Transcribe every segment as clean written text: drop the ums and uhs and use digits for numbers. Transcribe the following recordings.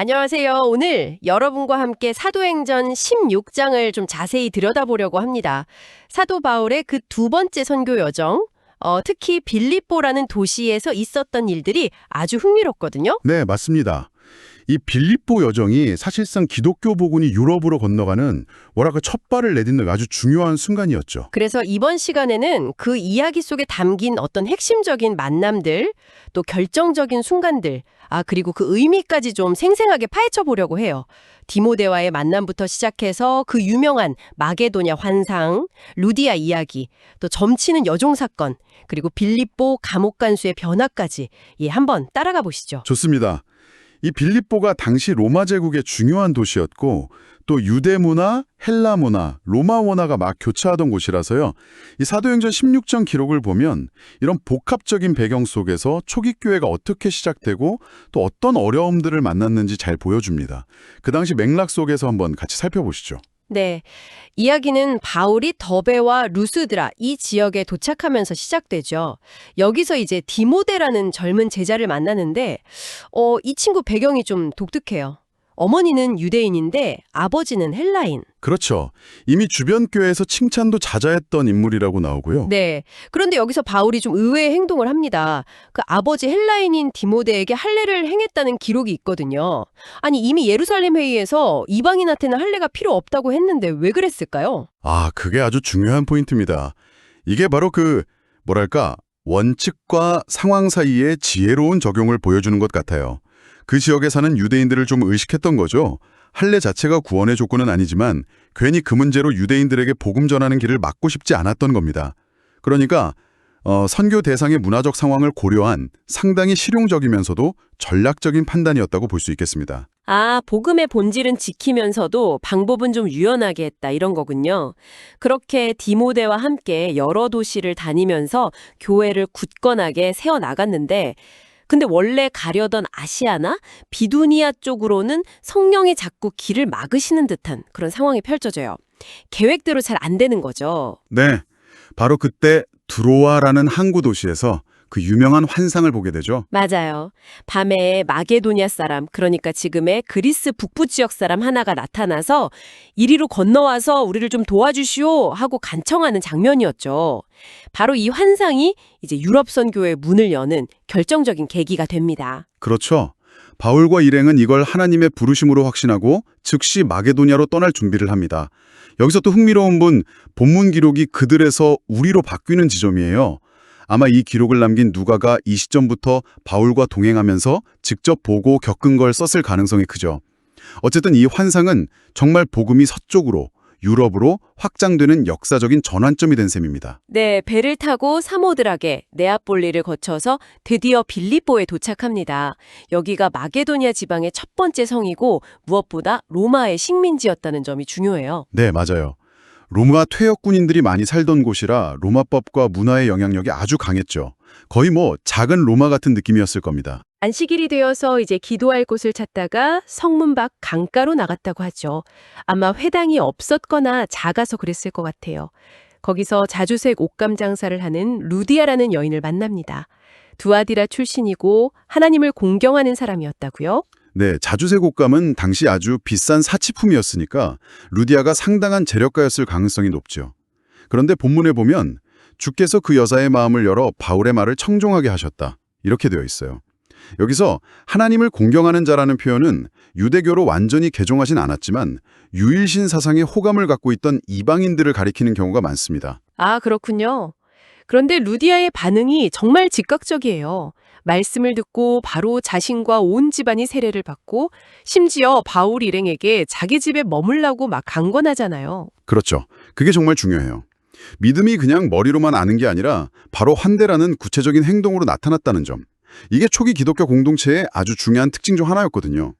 안녕하세요. 오늘 여러분과 함께 사도행전 16장을 좀 자세히 들여다보려고 합니다. 사도 바울의 그 두 번째 선교 여정, 특히 빌립보라는 도시에서 있었던 일들이 아주 흥미롭거든요. 네, 맞습니다. 이 빌립보 여정이 사실상 기독교 복음이 유럽으로 건너가는 뭐랄까 첫 발을 내딛는 아주 중요한 순간이었죠. 그래서 이번 시간에는 그 이야기 속에 담긴 어떤 핵심적인 만남들, 또 결정적인 순간들, 그리고 그 의미까지 좀 생생하게 파헤쳐 보려고 해요. 디모데와의 만남부터 시작해서 그 유명한 마게도냐 환상, 루디아 이야기, 또 점치는 여종 사건, 그리고 빌립보 감옥 간수의 변화까지 한번 따라가 보시죠. 좋습니다. 이 빌립보가 당시 로마 제국의 중요한 도시였고 또 유대 문화, 헬라 문화, 로마 문화가 막 교차하던 곳이라서요. 이 사도행전 16장 기록을 보면 이런 복합적인 배경 속에서 초기 교회가 어떻게 시작되고 또 어떤 어려움들을 만났는지 잘 보여줍니다. 그 당시 맥락 속에서 한번 같이 살펴보시죠. 네. 이야기는 바울이 더베와 루스드라 이 지역에 도착하면서 시작되죠. 여기서 이제 디모데라는 젊은 제자를 만나는데 이 친구 배경이 좀 독특해요. 어머니는 유대인인데 아버지는 헬라인. 그렇죠. 이미 주변 교회에서 칭찬도 자자했던 인물이라고 나오고요. 네. 그런데 여기서 바울이 좀 의외의 행동을 합니다. 그 아버지 헬라인인 디모데에게 할례를 행했다는 기록이 있거든요. 아니 이미 예루살렘 회의에서 이방인한테는 할례가 필요 없다고 했는데 왜 그랬을까요? 그게 아주 중요한 포인트입니다. 이게 바로 뭐랄까, 원칙과 상황 사이의 지혜로운 적용을 보여주는 것 같아요. 그 지역에 사는 유대인들을 좀 의식했던 거죠. 할례 자체가 구원의 조건은 아니지만 괜히 그 문제로 유대인들에게 복음 전하는 길을 막고 싶지 않았던 겁니다. 그러니까 선교 대상의 문화적 상황을 고려한 상당히 실용적이면서도 전략적인 판단이었다고 볼 수 있겠습니다. 복음의 본질은 지키면서도 방법은 좀 유연하게 했다 이런 거군요. 그렇게 디모데와 함께 여러 도시를 다니면서 교회를 굳건하게 세워나갔는데 근데 원래 가려던 아시아나 비두니아 쪽으로는 성령이 자꾸 길을 막으시는 듯한 그런 상황이 펼쳐져요. 계획대로 잘 안 되는 거죠. 네, 바로 그때 드로아라는 항구 도시에서 그 유명한 환상을 보게 되죠. 맞아요. 밤에 마게도냐 사람, 그러니까 지금의 그리스 북부 지역 사람 하나가 나타나서 이리로 건너와서 우리를 좀 도와주시오 하고 간청하는 장면이었죠. 바로 이 환상이 이제 유럽 선교의 문을 여는 결정적인 계기가 됩니다. 그렇죠. 바울과 일행은 이걸 하나님의 부르심으로 확신하고 즉시 마게도냐로 떠날 준비를 합니다. 여기서 또 흥미로운 본문 기록이 그들에서 우리로 바뀌는 지점이에요. 아마 이 기록을 남긴 누가가 이 시점부터 바울과 동행하면서 직접 보고 겪은 걸 썼을 가능성이 크죠. 어쨌든 이 환상은 정말 복음이 서쪽으로, 유럽으로 확장되는 역사적인 전환점이 된 셈입니다. 네, 배를 타고 사모드락에 네아폴리를 거쳐서 드디어 빌립보에 도착합니다. 여기가 마게도냐 지방의 첫 번째 성이고 무엇보다 로마의 식민지였다는 점이 중요해요. 네, 맞아요. 로마 퇴역군인들이 많이 살던 곳이라 로마법과 문화의 영향력이 아주 강했죠. 거의 작은 로마 같은 느낌이었을 겁니다. 안식일이 되어서 이제 기도할 곳을 찾다가 성문 밖 강가로 나갔다고 하죠. 아마 회당이 없었거나 작아서 그랬을 것 같아요. 거기서 자주색 옷감 장사를 하는 루디아라는 여인을 만납니다. 두아디라 출신이고 하나님을 공경하는 사람이었다고요? 네, 자주색 옷감은 당시 아주 비싼 사치품이었으니까 루디아가 상당한 재력가였을 가능성이 높죠. 그런데 본문에 보면 주께서 그 여자의 마음을 열어 바울의 말을 청종하게 하셨다. 이렇게 되어 있어요. 여기서 하나님을 공경하는 자라는 표현은 유대교로 완전히 개종하진 않았지만 유일신 사상에 호감을 갖고 있던 이방인들을 가리키는 경우가 많습니다. 그렇군요. 그런데 루디아의 반응이 정말 즉각적이에요. 말씀을 듣고 바로 자신과 온 집안이 세례를 받고 심지어 바울 일행에게 자기 집에 머물라고 막 강권하잖아요. 그렇죠. 그게 정말 중요해요. 믿음이 그냥 머리로만 아는 게 아니라 바로 환대라는 구체적인 행동으로 나타났다는 점. 이게 초기 기독교 공동체의 아주 중요한 특징 중 하나였거든요.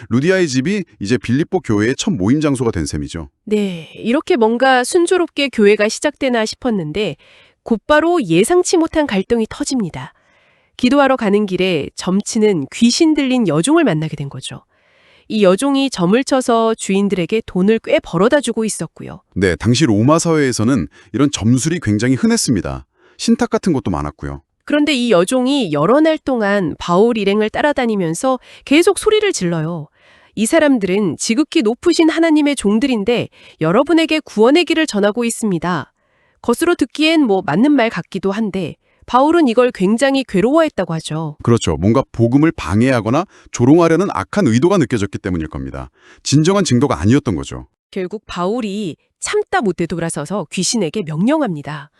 루디아의 집이 이제 빌립보 교회의 첫 모임 장소가 된 셈이죠. 네, 이렇게 뭔가 순조롭게 교회가 시작되나 싶었는데 곧바로 예상치 못한 갈등이 터집니다. 기도하러 가는 길에 점치는 귀신 들린 여종을 만나게 된 거죠. 이 여종이 점을 쳐서 주인들에게 돈을 꽤 벌어다 주고 있었고요. 네, 당시 로마 사회에서는 이런 점술이 굉장히 흔했습니다. 신탁 같은 것도 많았고요. 그런데 이 여종이 여러 날 동안 바울 일행을 따라다니면서 계속 소리를 질러요. 이 사람들은 지극히 높으신 하나님의 종들인데 여러분에게 구원의 길을 전하고 있습니다. 겉으로 듣기엔 맞는 말 같기도 한데 바울은 이걸 굉장히 괴로워했다고 하죠. 그렇죠. 뭔가 복음을 방해하거나 조롱하려는 악한 의도가 느껴졌기 때문일 겁니다. 진정한 증거가 아니었던 거죠. 결국 바울이 참다 못해 돌아서서 귀신에게 명령합니다.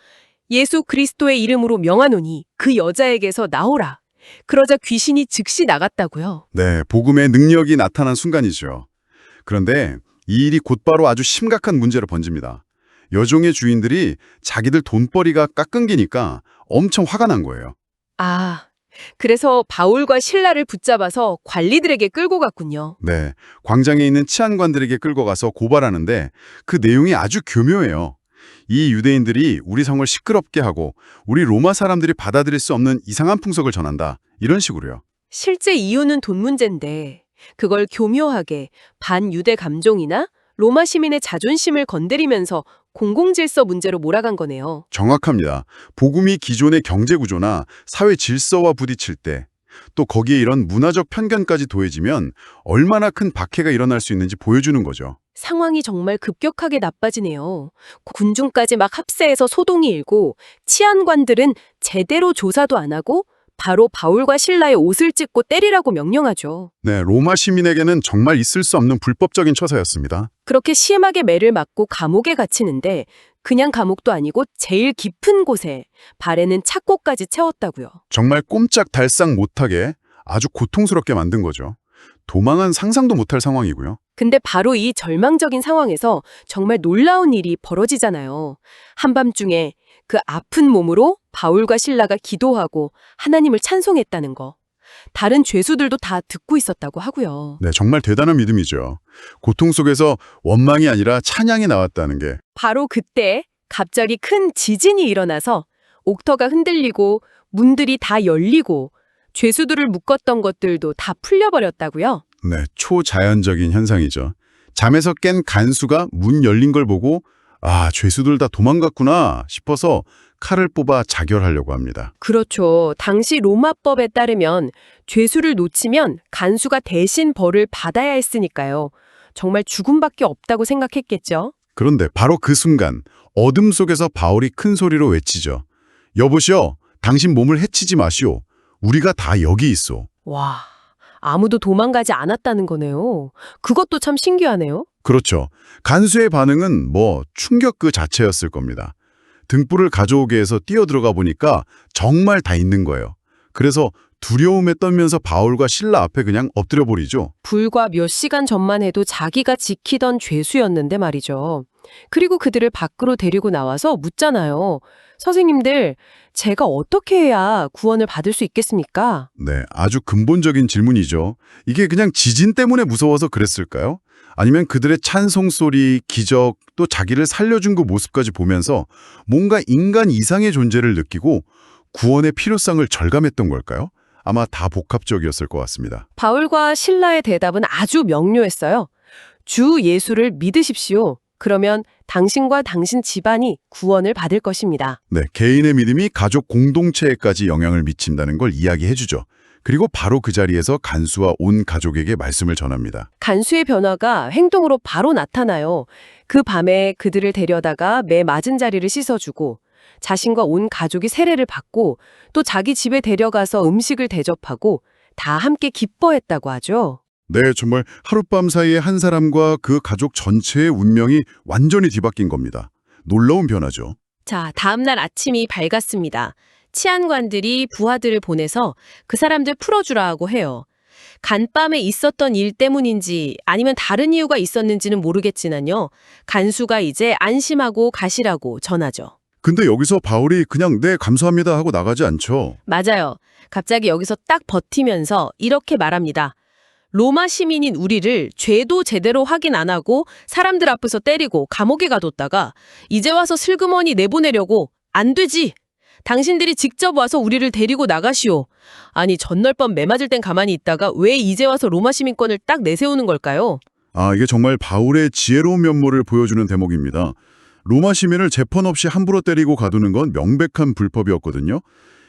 예수 그리스도의 이름으로 명하노니 그 여자에게서 나오라. 그러자 귀신이 즉시 나갔다고요. 네, 복음의 능력이 나타난 순간이죠. 그런데 이 일이 곧바로 아주 심각한 문제로 번집니다. 여종의 주인들이 자기들 돈벌이가 깎은기니까 엄청 화가 난 거예요. 그래서 바울과 실라를 붙잡아서 관리들에게 끌고 갔군요. 네, 광장에 있는 치안관들에게 끌고 가서 고발하는데 그 내용이 아주 교묘해요. 이 유대인들이 우리 성을 시끄럽게 하고 우리 로마 사람들이 받아들일 수 없는 이상한 풍속을 전한다. 이런 식으로요. 실제 이유는 돈 문제인데 그걸 교묘하게 반유대 감정이나 로마 시민의 자존심을 건드리면서 공공질서 문제로 몰아간 거네요. 정확합니다. 복음이 기존의 경제구조나 사회 질서와 부딪힐 때, 또 거기에 이런 문화적 편견까지 더해지면 얼마나 큰 박해가 일어날 수 있는지 보여주는 거죠. 상황이 정말 급격하게 나빠지네요. 군중까지 막 합세해서 소동이 일고 치안관들은 제대로 조사도 안 하고 바로 바울과 실라의 옷을 찢고 때리라고 명령하죠. 네, 로마 시민에게는 정말 있을 수 없는 불법적인 처사였습니다. 그렇게 심하게 매를 맞고 감옥에 갇히는데 그냥 감옥도 아니고 제일 깊은 곳에 발에는 착고까지 채웠다고요. 정말 꼼짝달싹 못하게 아주 고통스럽게 만든 거죠. 도망은 상상도 못할 상황이고요. 근데 바로 이 절망적인 상황에서 정말 놀라운 일이 벌어지잖아요. 한밤중에 그 아픈 몸으로 바울과 실라가 기도하고 하나님을 찬송했다는 거. 다른 죄수들도 다 듣고 있었다고 하고요. 네, 정말 대단한 믿음이죠. 고통 속에서 원망이 아니라 찬양이 나왔다는 게. 바로 그때 갑자기 큰 지진이 일어나서 옥터가 흔들리고 문들이 다 열리고 죄수들을 묶었던 것들도 다 풀려버렸다고요. 네, 초자연적인 현상이죠. 잠에서 깬 간수가 문 열린 걸 보고 죄수들 다 도망갔구나 싶어서 칼을 뽑아 자결하려고 합니다. 그렇죠. 당시 로마법에 따르면 죄수를 놓치면 간수가 대신 벌을 받아야 했으니까요. 정말 죽음밖에 없다고 생각했겠죠. 그런데 바로 그 순간 어둠 속에서 바울이 큰 소리로 외치죠. 여보시오, 당신 몸을 해치지 마시오. 우리가 다 여기 있어. 와, 아무도 도망가지 않았다는 거네요. 그것도 참 신기하네요. 그렇죠. 간수의 반응은 충격 그 자체였을 겁니다. 등불을 가져오게 해서 뛰어들어가 보니까 정말 다 있는 거예요. 그래서 두려움에 떨면서 바울과 실라 앞에 그냥 엎드려 버리죠. 불과 몇 시간 전만 해도 자기가 지키던 죄수였는데 말이죠. 그리고 그들을 밖으로 데리고 나와서 묻잖아요. 선생님들, 제가 어떻게 해야 구원을 받을 수 있겠습니까? 네, 아주 근본적인 질문이죠. 이게 그냥 지진 때문에 무서워서 그랬을까요? 아니면 그들의 찬송 소리, 기적, 또 자기를 살려준 그 모습까지 보면서 뭔가 인간 이상의 존재를 느끼고 구원의 필요성을 절감했던 걸까요? 아마 다 복합적이었을 것 같습니다. 바울과 실라의 대답은 아주 명료했어요. 주 예수를 믿으십시오. 그러면 당신과 당신 집안이 구원을 받을 것입니다. 네, 개인의 믿음이 가족 공동체에까지 영향을 미친다는 걸 이야기해주죠. 그리고 바로 그 자리에서 간수와 온 가족에게 말씀을 전합니다. 간수의 변화가 행동으로 바로 나타나요. 그 밤에 그들을 데려다가 매 맞은 자리를 씻어주고 자신과 온 가족이 세례를 받고 또 자기 집에 데려가서 음식을 대접하고 다 함께 기뻐했다고 하죠. 네, 정말 하룻밤 사이에 한 사람과 그 가족 전체의 운명이 완전히 뒤바뀐 겁니다. 놀라운 변화죠. 자, 다음날 아침이 밝았습니다. 치안관들이 부하들을 보내서 그 사람들 풀어주라 하고 해요. 간밤에 있었던 일 때문인지 아니면 다른 이유가 있었는지는 모르겠지만요. 간수가 이제 안심하고 가시라고 전하죠. 근데 여기서 바울이 그냥 네, 감사합니다 하고 나가지 않죠. 맞아요. 갑자기 여기서 딱 버티면서 이렇게 말합니다. 로마 시민인 우리를 죄도 제대로 확인 안 하고 사람들 앞에서 때리고 감옥에 가뒀다가 이제 와서 슬그머니 내보내려고 안 되지. 당신들이 직접 와서 우리를 데리고 나가시오. 아니 전날 밤 매 맞을 땐 가만히 있다가 왜 이제 와서 로마 시민권을 딱 내세우는 걸까요? 이게 정말 바울의 지혜로운 면모를 보여주는 대목입니다. 로마 시민을 재판 없이 함부로 때리고 가두는 건 명백한 불법이었거든요.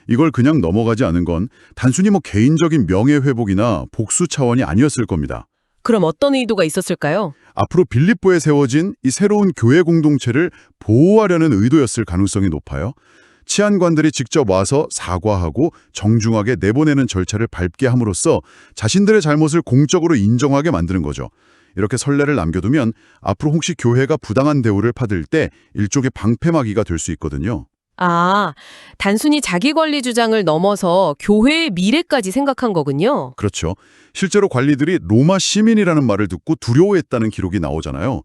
이걸 그냥 넘어가지 않은 건 단순히 개인적인 명예회복이나 복수 차원이 아니었을 겁니다. 그럼 어떤 의도가 있었을까요? 앞으로 빌립보에 세워진 이 새로운 교회 공동체를 보호하려는 의도였을 가능성이 높아요. 치안관들이 직접 와서 사과하고 정중하게 내보내는 절차를 밟게 함으로써 자신들의 잘못을 공적으로 인정하게 만드는 거죠. 이렇게 선례를 남겨두면 앞으로 혹시 교회가 부당한 대우를 받을 때 일종의 방패막이가 될 수 있거든요. 아, 단순히 자기 권리 주장을 넘어서 교회의 미래까지 생각한 거군요. 그렇죠. 실제로 관리들이 로마 시민이라는 말을 듣고 두려워했다는 기록이 나오잖아요.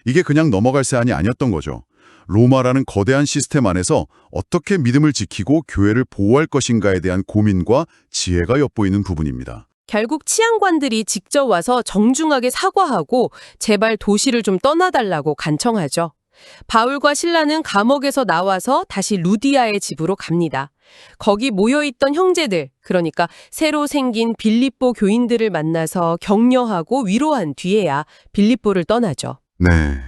이게 그냥 넘어갈 사안이 아니었던 거죠. 로마라는 거대한 시스템 안에서 어떻게 믿음을 지키고 교회를 보호할 것인가에 대한 고민과 지혜가 엿보이는 부분입니다. 결국 치안관들이 직접 와서 정중하게 사과하고 제발 도시를 좀 떠나달라고 간청하죠. 바울과 실라는 감옥에서 나와서 다시 루디아의 집으로 갑니다. 거기 모여있던 형제들, 그러니까 새로 생긴 빌립보 교인들을 만나서 격려하고 위로한 뒤에야 빌립보를 떠나죠. 네.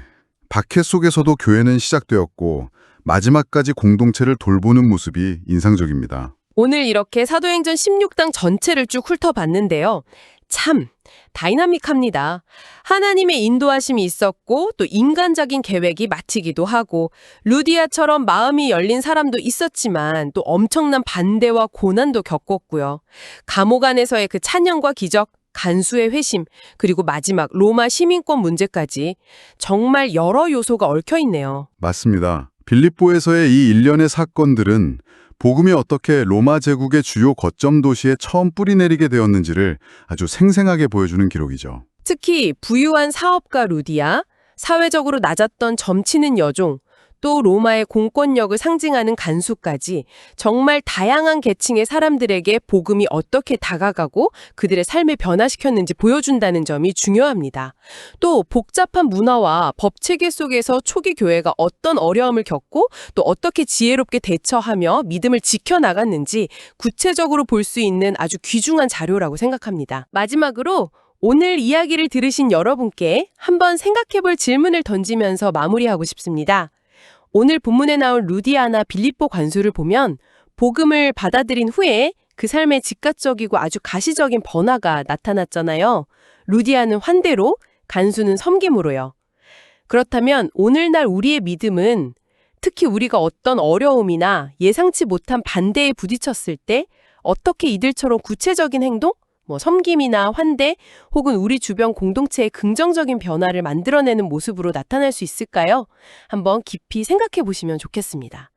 박해 속에서도 교회는 시작되었고 마지막까지 공동체를 돌보는 모습이 인상적입니다. 오늘 이렇게 사도행전 16장 전체를 쭉 훑어봤는데요. 참 다이나믹합니다. 하나님의 인도하심이 있었고 또 인간적인 계획이 마치기도 하고 루디아처럼 마음이 열린 사람도 있었지만 또 엄청난 반대와 고난도 겪었고요. 감옥 안에서의 그 찬양과 기적, 간수의 회심, 그리고 마지막 로마 시민권 문제까지 정말 여러 요소가 얽혀 있네요. 맞습니다. 빌립보에서의 이 일련의 사건들은 복음이 어떻게 로마 제국의 주요 거점 도시에 처음 뿌리내리게 되었는지를 아주 생생하게 보여주는 기록이죠. 특히 부유한 사업가 루디아, 사회적으로 낮았던 점치는 여종, 또 로마의 공권력을 상징하는 간수까지 정말 다양한 계층의 사람들에게 복음이 어떻게 다가가고 그들의 삶을 변화시켰는지 보여준다는 점이 중요합니다. 또 복잡한 문화와 법체계 속에서 초기 교회가 어떤 어려움을 겪고 또 어떻게 지혜롭게 대처하며 믿음을 지켜나갔는지 구체적으로 볼 수 있는 아주 귀중한 자료라고 생각합니다. 마지막으로 오늘 이야기를 들으신 여러분께 한번 생각해볼 질문을 던지면서 마무리하고 싶습니다. 오늘 본문에 나온 루디아나 빌립보 관수를 보면 복음을 받아들인 후에 그 삶의 즉각적이고 아주 가시적인 변화가 나타났잖아요. 루디아는 환대로, 간수는 섬김으로요. 그렇다면 오늘날 우리의 믿음은 특히 우리가 어떤 어려움이나 예상치 못한 반대에 부딪혔을 때 어떻게 이들처럼 구체적인 행동? 섬김이나 환대 혹은 우리 주변 공동체의 긍정적인 변화를 만들어내는 모습으로 나타날 수 있을까요? 한번 깊이 생각해 보시면 좋겠습니다.